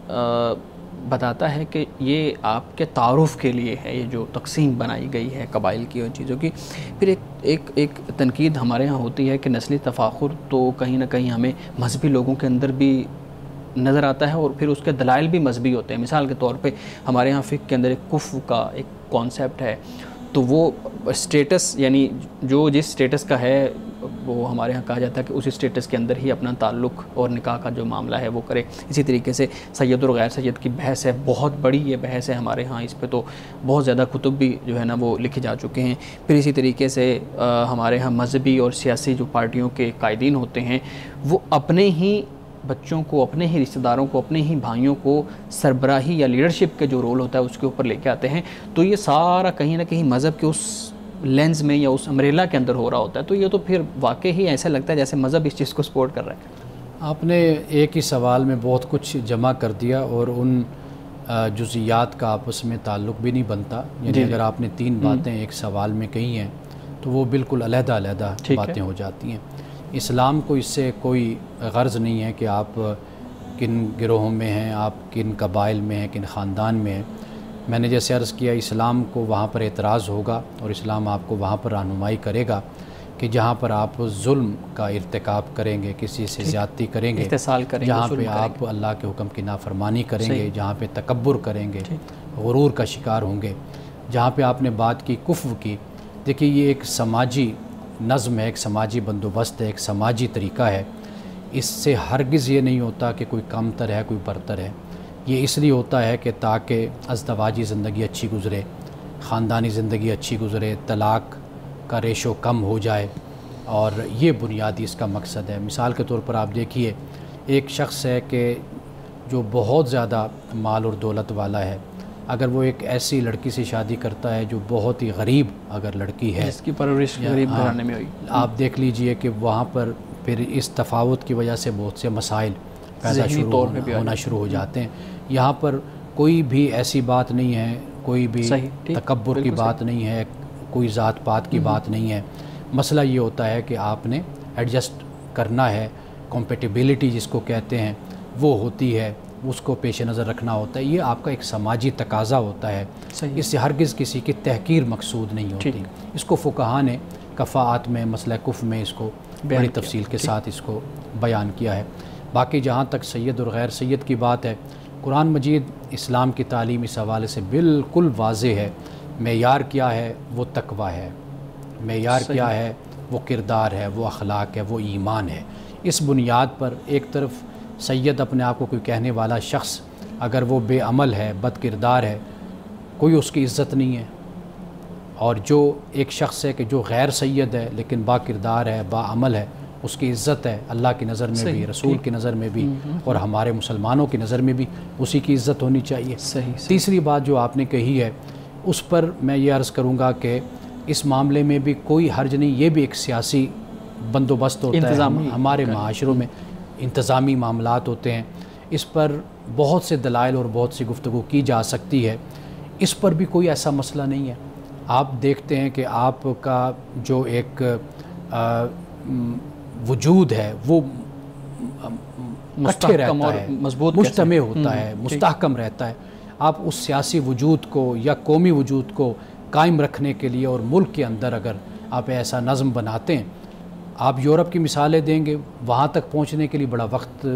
A: بتاتا ہے کہ یہ آپ کے تعارف کے لیے ہے، یہ جو تقسیم بنائی گئی ہے قبائل کی اور چیزوں کی. پھر ایک تنقید ہمارے ہاں ہوتی ہے کہ نسلی تفاخر تو کہیں نہ کہیں ہمیں مذہبی لوگوں کے اندر بھی نظر آتا ہے، اور پھر اس کے دلائل بھی مذہبی ہوتے ہیں. مثال کے طور پہ ہمارے ہاں فقہ کے اندر ایک کفو کا ایک کانسیپٹ ہے، تو وہ اسٹیٹس یعنی جو جس اسٹیٹس کا ہے وہ ہمارے ہاں کہا جاتا ہے کہ اسی اسٹیٹس کے اندر ہی اپنا تعلق اور نکاح کا جو معاملہ ہے وہ کرے. اسی طریقے سے سید اور غیر سید کی بحث ہے، بہت بڑی یہ بحث ہے ہمارے ہاں، اس پہ تو بہت زیادہ کتب بھی جو ہے نا وہ لکھے جا چکے ہیں. پھر اسی طریقے سے ہمارے ہاں مذہبی اور سیاسی جو پارٹیوں کے قائدین ہوتے ہیں وہ اپنے ہی بچوں کو، اپنے ہی رشتہ داروں کو، اپنے ہی بھائیوں کو سربراہی یا لیڈرشپ کے جو رول ہوتا ہے اس کے اوپر لے کے آتے ہیں. تو یہ سارا کہیں نہ کہیں مذہب کے اس لینز میں یا اس امبریلا کے اندر ہو رہا ہوتا ہے. تو یہ تو پھر واقعی ہی ایسا لگتا ہے جیسے مذہب اس چیز کو سپورٹ کر رہا ہے.
B: آپ نے ایک ہی سوال میں بہت کچھ جمع کر دیا اور ان جزئیات کا آپس میں تعلق بھی نہیں بنتا. یعنی اگر آپ نے 3 باتیں ایک سوال میں کہی ہیں تو وہ بالکل علیحدہ باتیں ہو جاتی ہیں. اسلام کو اس سے کوئی غرض نہیں ہے کہ آپ کن گروہوں میں ہیں، آپ کن قبائل میں ہیں، کن خاندان میں ہیں. میں نے جیسے عرض کیا، اسلام کو وہاں پر اعتراض ہوگا اور اسلام آپ کو وہاں پر رہنمائی کرے گا کہ جہاں پر آپ ظلم کا ارتکاب کریں گے، کسی سے زیادتی کریں گے، جہاں پہ آپ اللہ کے حکم کی نافرمانی کریں گے، جہاں پہ تکبر کریں گے، غرور کا شکار ہوں گے. جہاں پہ آپ نے بات کی کفر کی، دیکھیے یہ ایک سماجی نظم ہے، ایک سماجی بندوبست ہے، ایک سماجی طریقہ ہے. اس سے ہرگز یہ نہیں ہوتا کہ کوئی کمتر ہے، کوئی برتر ہے. یہ اس لیے ہوتا ہے کہ تاکہ ازدواجی زندگی اچھی گزرے، خاندانی زندگی اچھی گزرے، طلاق کا ریشو کم ہو جائے، اور یہ بنیادی اس کا مقصد ہے. مثال کے طور پر آپ دیکھیے، ایک شخص ہے کہ جو بہت زیادہ مال اور دولت والا ہے، اگر وہ ایک ایسی لڑکی سے شادی کرتا ہے جو بہت ہی غریب اگر لڑکی ہے،
A: جس کی پرورش غریب گھرانے میں ہوئی،
B: آپ دیکھ لیجئے کہ وہاں پر پھر اس تفاوت کی وجہ سے بہت سے مسائل ہونا شروع ہو جاتے ہیں. یہاں پر کوئی بھی ایسی بات نہیں ہے، کوئی بھی تکبر کی بات نہیں ہے، کوئی ذات پات کی بات نہیں ہے. مسئلہ یہ ہوتا ہے کہ آپ نے ایڈجسٹ کرنا ہے، کمپیٹیبلٹی جس کو کہتے ہیں وہ ہوتی ہے، اس کو پیش نظر رکھنا ہوتا ہے. یہ آپ کا ایک سماجی تقاضا ہوتا ہے. اس سے ہرگز کسی کی تحقیر مقصود نہیں ہوتی. اس کو فقہاء نے کفاءات میں، مسئلہ کفر میں اس کو بڑی تفصیل کے ساتھ اس کو بیان کیا ہے. باقی جہاں تک سید اور غیر سید کی بات ہے، قرآن مجید اسلام کی تعلیم اس حوالے سے بالکل واضح ہے. معیار کیا ہے؟ وہ تقوی ہے. معیار کیا ہے؟ وہ کردار ہے، وہ اخلاق ہے، وہ ایمان ہے. اس بنیاد پر ایک طرف سید اپنے آپ کو کوئی کہنے والا شخص اگر وہ بے عمل ہے، بد کردار ہے، کوئی اس کی عزت نہیں ہے. اور جو ایک شخص ہے کہ جو غیر سید ہے لیکن با کردار ہے، با عمل ہے، اس کی عزت ہے اللہ کی نظر میں بھی، رسول کی نظر میں بھی، اور ہمارے مسلمانوں کی نظر میں بھی اسی کی عزت ہونی چاہیے. تیسری بات جو آپ نے کہی ہے اس پر میں یہ عرض کروں گا کہ اس معاملے میں بھی کوئی حرج نہیں. یہ بھی ایک سیاسی بندوبست ہوتا ہے، ہمارے معاشروں میں انتظامی معاملات ہوتے ہیں. اس پر بہت سے دلائل اور بہت سی گفتگو کی جا سکتی ہے. اس پر بھی کوئی ایسا مسئلہ نہیں ہے. آپ دیکھتے ہیں کہ آپ کا جو ایک وجود ہے وہ اکٹھے رہتا ہے، مجتمع ہوتا ہے، مستحکم رہتا ہے. آپ اس سیاسی وجود کو یا قومی وجود کو قائم رکھنے کے لیے اور ملک کے اندر اگر آپ ایسا نظم بناتے ہیں، آپ یورپ کی مثالیں دیں گے، وہاں تک پہنچنے کے لیے بڑا وقت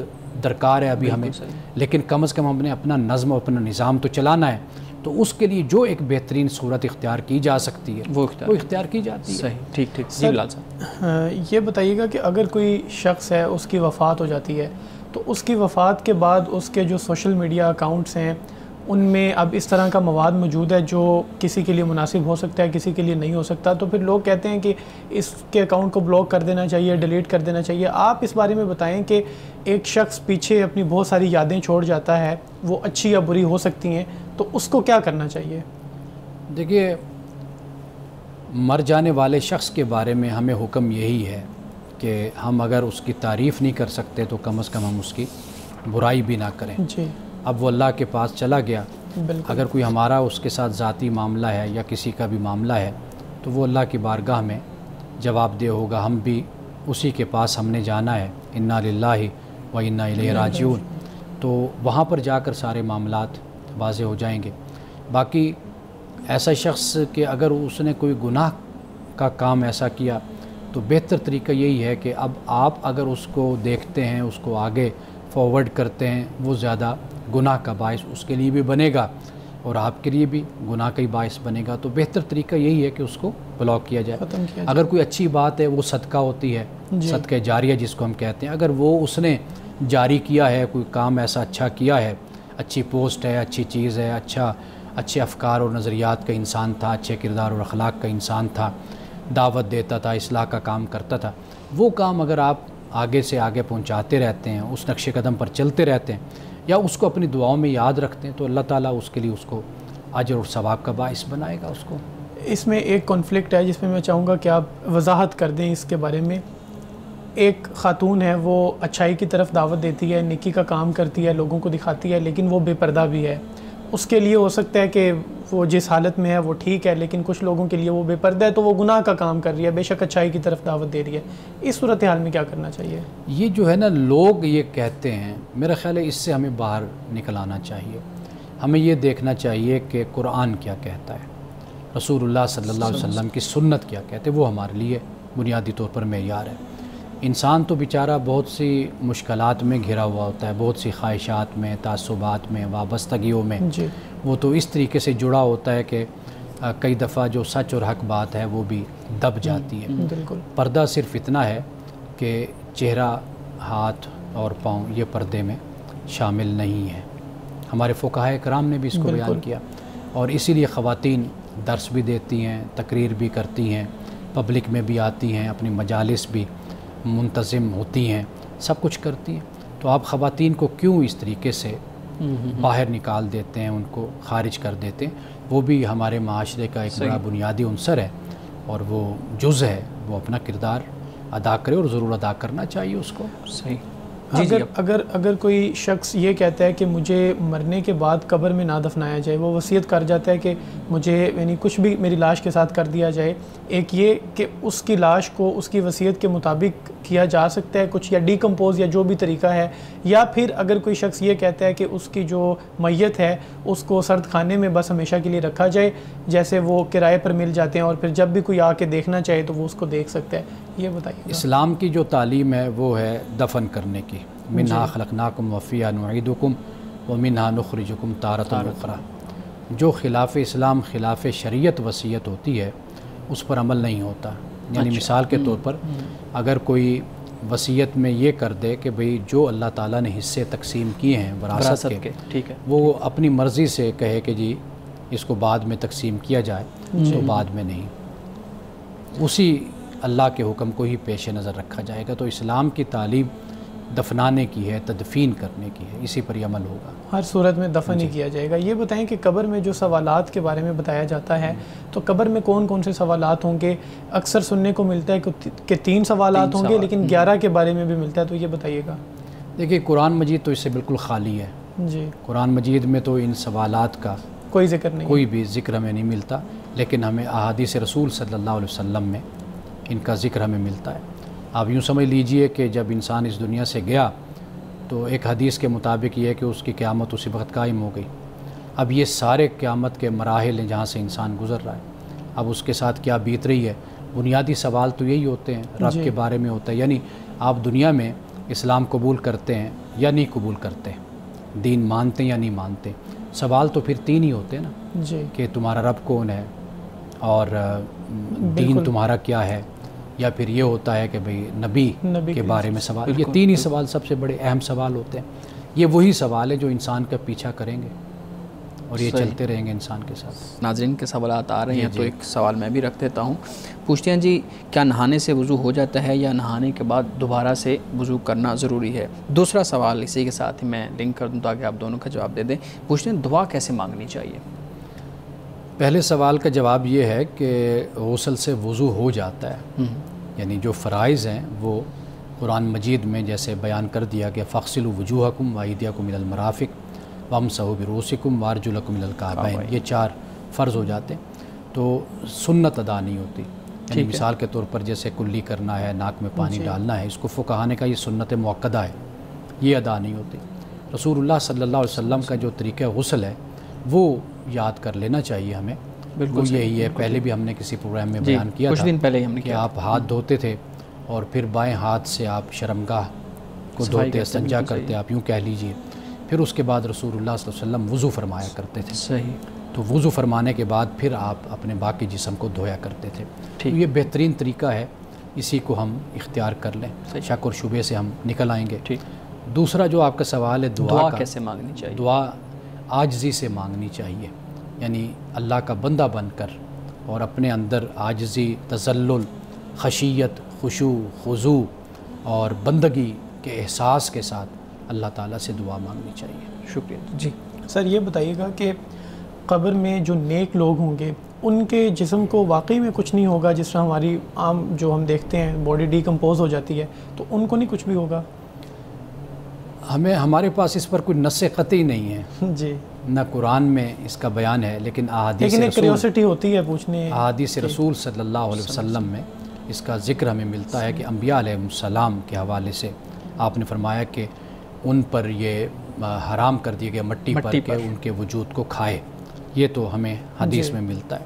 B: درکار ہے ابھی ہمیں، لیکن کم از کم ہم نے اپنا نظم اور اپنا نظام تو چلانا ہے. تو اس کے لیے جو ایک بہترین صورت اختیار کی جا سکتی ہے وہ اختیار کی جاتی ہے.
A: صحیح، ٹھیک ٹھیک. جی بلال صاحب،
C: یہ بتائیے گا کہ اگر کوئی شخص ہے اس کی وفات ہو جاتی ہے تو اس کی وفات کے بعد اس کے جو سوشل میڈیا اکاؤنٹس ہیں ان میں اب اس طرح کا مواد موجود ہے جو کسی کے لیے مناسب ہو سکتا ہے، کسی کے لیے نہیں ہو سکتا. تو پھر لوگ کہتے ہیں کہ اس کے اکاؤنٹ کو بلاک کر دینا چاہیے، ڈیلیٹ کر دینا چاہیے. آپ اس بارے میں بتائیں کہ ایک شخص پیچھے اپنی بہت ساری یادیں چھوڑ جاتا ہے، وہ اچھی یا بری ہو سکتی ہیں، تو اس کو کیا کرنا چاہیے؟
B: دیکھیے، مر جانے والے شخص کے بارے میں ہمیں حکم یہی ہے کہ ہم اگر اس کی تعریف نہیں کر سکتے تو کم از کم ہم اس کی برائی بھی نہ کریں.
C: جی.
B: اب وہ اللہ کے پاس چلا گیا، اگر کوئی ہمارا اس کے ساتھ ذاتی معاملہ ہے یا کسی کا بھی معاملہ ہے تو وہ اللہ کی بارگاہ میں جواب دہ ہوگا. ہم بھی اسی کے پاس ہم نے جانا ہے. انا للہ و انا الیہ راجعون. تو وہاں پر جا کر سارے معاملات واضح ہو جائیں گے۔ باقی ایسا شخص کہ اگر اس نے کوئی گناہ کا کام ایسا کیا تو بہتر طریقہ یہی ہے کہ اب آپ اگر اس کو دیکھتے ہیں، اس کو آگے فارورڈ کرتے ہیں، وہ زیادہ گناہ کا باعث اس کے لیے بھی بنے گا اور آپ کے لیے بھی گناہ کا ہی باعث بنے گا، تو بہتر طریقہ یہی ہے کہ اس کو بلاک کیا جائے۔ اگر کوئی اچھی بات ہے، وہ صدقہ ہوتی ہے، صدقہ جاریہ جس کو ہم کہتے ہیں، اگر وہ اس نے جاری کیا ہے، کوئی کام ایسا اچھا کیا ہے، اچھی پوسٹ ہے، اچھی چیز ہے، اچھے افکار اور نظریات کا انسان تھا، اچھے کردار اور اخلاق کا انسان تھا، دعوت دیتا تھا، اصلاح کا کام کرتا تھا، وہ کام اگر آپ آگے سے آگے پہنچاتے رہتے ہیں، اس نقش قدم پر چلتے رہتے ہیں یا اس کو اپنی دعاؤں میں یاد رکھتے ہیں، تو اللہ تعالیٰ اس کے لیے اس کو اجر اور ثواب کا باعث بنائے گا اس کو۔
C: اس میں ایک کانفلکٹ ہے جس میں میں چاہوں گا کہ آپ وضاحت کر دیں اس کے بارے میں۔ ایک خاتون ہے، وہ اچھائی کی طرف دعوت دیتی ہے، نیکی کا کام کرتی ہے، لوگوں کو دکھاتی ہے، لیکن وہ بے پردہ بھی ہے۔ اس کے لیے ہو سکتا ہے کہ وہ جس حالت میں ہے وہ ٹھیک ہے، لیکن کچھ لوگوں کے لیے وہ بے پردہ ہے تو وہ گناہ کا کام کر رہی ہے، بے شک اچھائی کی طرف دعوت دے رہی ہے۔ اس صورتحال میں کیا کرنا چاہیے؟
B: یہ جو ہے نا، لوگ یہ کہتے ہیں، میرا خیال ہے اس سے ہمیں باہر نکل آنا چاہیے۔ ہمیں یہ دیکھنا چاہیے کہ قرآن کیا کہتا ہے، رسول اللہ صلی اللہ علیہ وسلم کی سنت کیا کہتے ہیں، وہ ہمارے لیے بنیادی طور پر معیار ہے۔ انسان تو بیچارہ بہت سی مشکلات میں گھرا ہوا ہوتا ہے، بہت سی خواہشات میں، تعصبات میں، وابستگیوں میں، وہ تو اس طریقے سے جڑا ہوتا ہے کہ کئی دفعہ جو سچ اور حق بات ہے وہ بھی دب جاتی ہے۔ پردہ صرف اتنا ہے کہ چہرہ، ہاتھ اور پاؤں یہ پردے میں شامل نہیں ہے۔ ہمارے فقہائے کرام نے بھی اس کو بیان کیا، اور اسی لیے خواتین درس بھی دیتی ہیں، تقریر بھی کرتی ہیں، پبلک میں بھی آتی ہیں، اپنی مجالس بھی منتظم ہوتی ہیں، سب کچھ کرتی ہیں۔ تو آپ خواتین کو کیوں اس طریقے سے باہر نکال دیتے ہیں، ان کو خارج کر دیتے ہیں؟ وہ بھی ہمارے معاشرے کا ایک بڑا بنیادی عنصر ہے اور وہ جز ہے، وہ اپنا کردار ادا کرے اور ضرور ادا کرنا چاہیے اس کو۔
A: صحیح۔
C: اگر کوئی شخص یہ کہتا ہے کہ مجھے مرنے کے بعد قبر میں نہ دفنایا جائے، وہ وصیت کر جاتا ہے کہ مجھے یعنی کچھ بھی میری لاش کے ساتھ کر دیا جائے، ایک یہ کہ اس کی لاش کو اس کی وصیت کے مطابق کیا جا سکتا ہے کچھ، یا ڈیکمپوز یا جو بھی طریقہ ہے، یا پھر اگر کوئی شخص یہ کہتا ہے کہ اس کی جو میت ہے اس کو سرد خانے میں بس ہمیشہ کے لیے رکھا جائے، جیسے وہ کرائے پر مل جاتے ہیں اور پھر جب بھی کوئی آ کے دیکھنا چاہے تو وہ اس کو دیکھ سکتا ہے، یہ بتائیے۔
B: اسلام کی جو تعلیم ہے وہ ہے دفن کرنے کی، منہا خلقناکم وفیہا نعیدکم ومنہا نخرجکم تارۃ اخری۔ جو خلاف اسلام، خلاف شریعت وصیت ہوتی ہے اس پر عمل نہیں ہوتا۔ یعنی مثال کے طور پر اگر کوئی وصیت میں یہ کر دے کہ بھئی جو اللہ تعالیٰ نے حصے تقسیم کیے ہیں وراثت کے،
A: ٹھیک ہے،
B: وہ اپنی مرضی سے کہے کہ جی اس کو بعد میں تقسیم کیا جائے، تو بعد میں نہیں، اسی اللہ کے حکم کو ہی پیش نظر رکھا جائے گا۔ تو اسلام کی تعلیم دفنانے کی ہے، تدفین کرنے کی ہے، اسی پر عمل ہوگا، ہر
C: صورت میں دفن ہی کیا جائے گا۔ یہ بتائیں کہ قبر میں جو سوالات کے بارے میں بتایا جاتا ہے، تو قبر میں کون کون سے سوالات ہوں گے؟ اکثر سننے کو ملتا ہے کہ 3 سوالات ہوں گے، لیکن 11 کے بارے میں بھی ملتا ہے، تو یہ بتائیے گا۔
B: دیکھیے قرآن مجید تو اس سے بالکل خالی ہے
C: جی،
B: قرآن مجید میں تو ان سوالات کا
C: کوئی ذکر نہیں،
B: کوئی بھی ذکر ہمیں نہیں ملتا، لیکن ہمیں احادیث رسول صلی اللہ علیہ وسلم میں ان کا ذکر ہمیں ملتا ہے۔ آپ یوں سمجھ لیجئے کہ جب انسان اس دنیا سے گیا تو ایک حدیث کے مطابق یہ ہے کہ اس کی قیامت اسی وقت قائم ہو گئی۔ اب یہ سارے قیامت کے مراحل ہیں جہاں سے انسان گزر رہا ہے، اب اس کے ساتھ کیا بیت رہی ہے؟ بنیادی سوال تو یہی ہوتے ہیں، رب کے بارے میں ہوتا ہے، یعنی آپ دنیا میں اسلام قبول کرتے ہیں یا نہیں قبول کرتے، دین مانتے ہیں یا نہیں مانتے۔ سوال تو پھر 3 ہی ہوتے ہیں نا، کہ تمہارا رب کون ہے اور دین تمہارا کیا ہے، یا پھر یہ ہوتا ہے کہ بھئی نبی کے بارے میں سوال۔ یہ 3 ہی سوال سب سے بڑے اہم سوال ہوتے ہیں۔ یہ وہی سوال ہے جو انسان کا پیچھا کریں گے اور یہ چلتے رہیں گے انسان کے ساتھ۔
A: ناظرین کے سوالات آ رہے ہیں، تو ایک سوال میں بھی رکھ دیتا ہوں۔ پوچھتے ہیں جی، کیا نہانے سے وضو ہو جاتا ہے یا نہانے کے بعد دوبارہ سے وضو کرنا ضروری ہے؟ دوسرا سوال اسی کے ساتھ ہی میں لنک کر دوں تاکہ آپ دونوں کا جواب دے دیں۔ پوچھتے ہیں دعا کیسے مانگنی چاہیے؟
B: پہلے سوال کا جواب یہ ہے کہ غسل سے وضو ہو جاتا ہے، یعنی جو فرائض ہیں وہ قرآن مجید میں جیسے بیان کر دیا کہ فاغسلوا وجوہکم وایدیکم الی المرافق وامسحوا برؤوسکم وارجلکم الی الکعبین، یہ 4 فرض ہو جاتے ہیں، تو سنت ادا نہیں ہوتی۔ یعنی مثال کے طور پر جیسے کلی کرنا ہے، ناک میں پانی ڈالنا ہے، اس کو فقہا نے کہا یہ سنت موقدہ ہے، یہ ادا نہیں ہوتی۔ رسول اللہ صلی اللہ علیہ وسلم کا جو طریقہ غسل ہے وہ یاد کر لینا چاہیے ہمیں. بالکل یہی ہے. پہلے بھی ہم نے کسی پروگرام میں بیان کیا تھا
A: کچھ دن پہلے ہم نے
B: کہ آپ ہاتھ دھوتے تھے اور پھر بائیں ہاتھ سے آپ شرمگاہ کو دھوتے, استنجا کرتے, آپ یوں کہہ لیجئے. پھر اس کے بعد رسول اللہ صلی اللہ علیہ وسلم وضو فرمایا کرتے تھے.
A: صحیح.
B: تو وضو فرمانے کے بعد پھر آپ اپنے باقی جسم کو دھویا کرتے تھے. تو یہ بہترین طریقہ ہے, اسی کو ہم اختیار کر لیں, شک اور شبے سے ہم نکل آئیں گے. دوسرا جو آپ کا سوال ہے دعا
A: کیسے مانگنی چاہیے؟
B: دعا عاجزی سے مانگنی چاہیے, یعنی اللہ کا بندہ بن کر اور اپنے اندر عاجزی, تذلل, خشیت, خشوع, خضوع اور بندگی کے احساس کے ساتھ اللہ تعالیٰ سے دعا مانگنی چاہیے.
A: شکریہ. جی
C: سر یہ بتائیے گا کہ قبر میں جو نیک لوگ ہوں گے ان کے جسم کو واقعی میں کچھ نہیں ہوگا, جس طرح ہماری عام جو ہم دیکھتے ہیں باڈی ڈیکمپوز ہو جاتی ہے, تو ان کو نہیں کچھ بھی ہوگا؟
B: ہمارے پاس اس پر کوئی نص قطعی نہیں ہے
C: جی,
B: نہ قرآن میں اس کا بیان ہے, لیکن
C: کیوریوسٹی ہوتی ہے پوچھنے.
B: احادیث رسول صلی اللہ علیہ وسلم میں اس کا ذکر ہمیں ملتا ہے کہ انبیاء علیہ السلام کے حوالے سے آپ نے فرمایا کہ ان پر یہ حرام کر دیا گیا مٹی پر کہ ان کے وجود کو کھائے. یہ تو ہمیں حدیث میں ملتا ہے.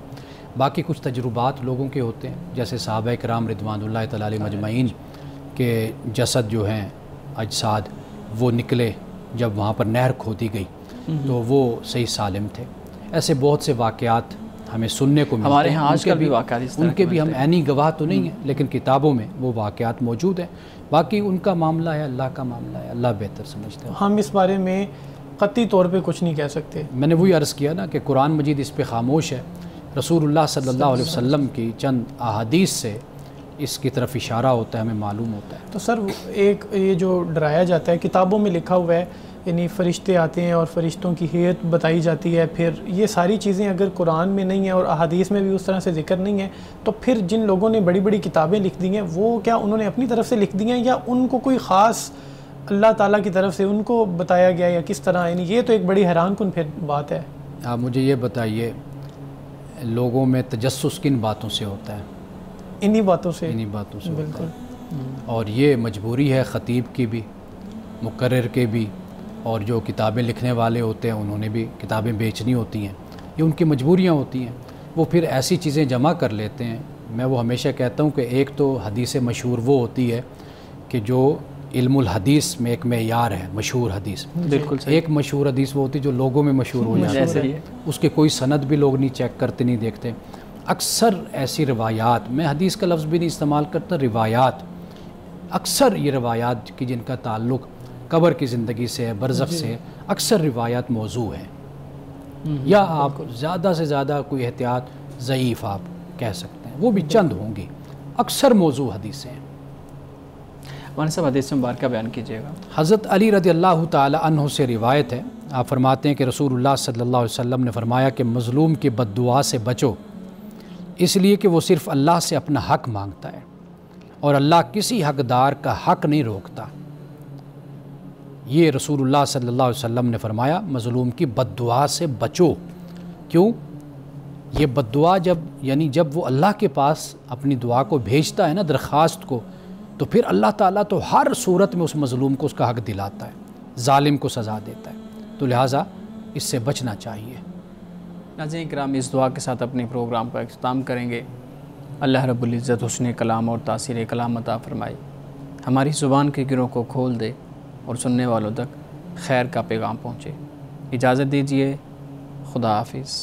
B: باقی کچھ تجربات لوگوں کے ہوتے ہیں, جیسے صحابہ کرام رضوان اللہ تعالی علیہم اجمعین کے جسد جو ہیں اجساد وہ نکلے جب وہاں پر نہر کھودی گئی تو وہ صحیح سالم تھے. ایسے بہت سے واقعات ہمیں سننے کو ملتے ہیں.
A: ہمارے ہاں آج کل بھی واقعات اس طرح
B: ان کے بھی ہم عینی گواہ تو نہیں ہیں, لیکن کتابوں میں وہ واقعات موجود ہیں. باقی ان کا معاملہ ہے, اللہ کا معاملہ ہے, اللہ بہتر سمجھتے ہیں.
C: ہم اس بارے میں قطعی طور پہ کچھ نہیں کہہ سکتے.
B: میں نے وہی عرض کیا نا کہ قرآن مجید اس پہ خاموش ہے. رسول اللہ صلی اللہ علیہ وسلم کی چند احادیث سے اس کی طرف اشارہ ہوتا ہے, ہمیں معلوم ہوتا ہے.
C: تو سر ایک یہ جو ڈرایا جاتا ہے, کتابوں میں لکھا ہوا ہے, یعنی فرشتے آتے ہیں اور فرشتوں کی ہیئت بتائی جاتی ہے, پھر یہ ساری چیزیں اگر قرآن میں نہیں ہیں اور احادیث میں بھی اس طرح سے ذکر نہیں ہے, تو پھر جن لوگوں نے بڑی بڑی کتابیں لکھ دی ہیں وہ کیا انہوں نے اپنی طرف سے لکھ دی ہیں یا ان کو کوئی خاص اللہ تعالیٰ کی طرف سے ان کو بتایا گیا یا کس طرح؟ یعنی یہ تو ایک بڑی حیران کن پھر بات ہے.
B: آپ مجھے یہ بتائیے, لوگوں میں تجسس کن باتوں سے ہوتا ہے؟
C: انہی باتوں سے.
B: انہی باتوں سے.
C: بالکل.
B: اور یہ مجبوری ہے خطیب کی بھی, مقرر کے بھی, اور جو کتابیں لکھنے والے ہوتے ہیں انہوں نے بھی کتابیں بیچنی ہوتی ہیں, یہ ان کی مجبوریاں ہوتی ہیں. وہ پھر ایسی چیزیں جمع کر لیتے ہیں. میں وہ ہمیشہ کہتا ہوں کہ ایک تو حدیث مشہور وہ ہوتی ہے کہ جو علم الحدیث میں ایک معیار ہے, مشہور حدیث.
A: بالکل.
B: ایک مشہور حدیث وہ ہوتی ہے جو لوگوں میں مشہور ہو جاتی ہے, اس کے کوئی سند بھی لوگ نہیں چیک کرتے, نہیں دیکھتے. اکثر ایسی روایات, میں حدیث کا لفظ بھی نہیں استعمال کرتا, روایات, اکثر یہ روایات کی جن کا تعلق قبر کی زندگی سے ہے, برزخ سے ہے, اکثر روایات موضوع ہیں, یا آپ زیادہ سے زیادہ کوئی احتیاط ضعیف آپ کہہ سکتے ہیں, وہ بھی چند ہوں گی, اکثر موضوع حدیثیں ہیں.
A: مولانا صاحب حدیث مبارکہ بیان کیجیے گا.
B: حضرت علی رضی اللہ تعالی عنہ سے روایت ہے, آپ فرماتے ہیں کہ رسول اللہ صلی اللہ علیہ وسلم نے فرمایا کہ مظلوم کی بد دعا سے بچو, اس لیے کہ وہ صرف اللہ سے اپنا حق مانگتا ہے اور اللہ کسی حقدار کا حق نہیں روکتا. یہ رسول اللہ صلی اللہ علیہ وسلم نے فرمایا مظلوم کی بد دعا سے بچو. کیوں؟ یہ بد دعا جب وہ اللہ کے پاس اپنی دعا کو بھیجتا ہے نا, درخواست کو, تو پھر اللہ تعالیٰ تو ہر صورت میں اس مظلوم کو اس کا حق دلاتا ہے, ظالم کو سزا دیتا ہے. تو لہٰذا اس سے بچنا چاہیے.
A: ناظرین کرام, اس دعا کے ساتھ اپنے پروگرام کا اختتام کریں گے. اللہ رب العزت حسن کلام اور تاثیر کلام عطا فرمائے, ہماری زبان کے گروں کو کھول دے اور سننے والوں تک خیر کا پیغام پہنچے. اجازت دیجیے, خدا حافظ.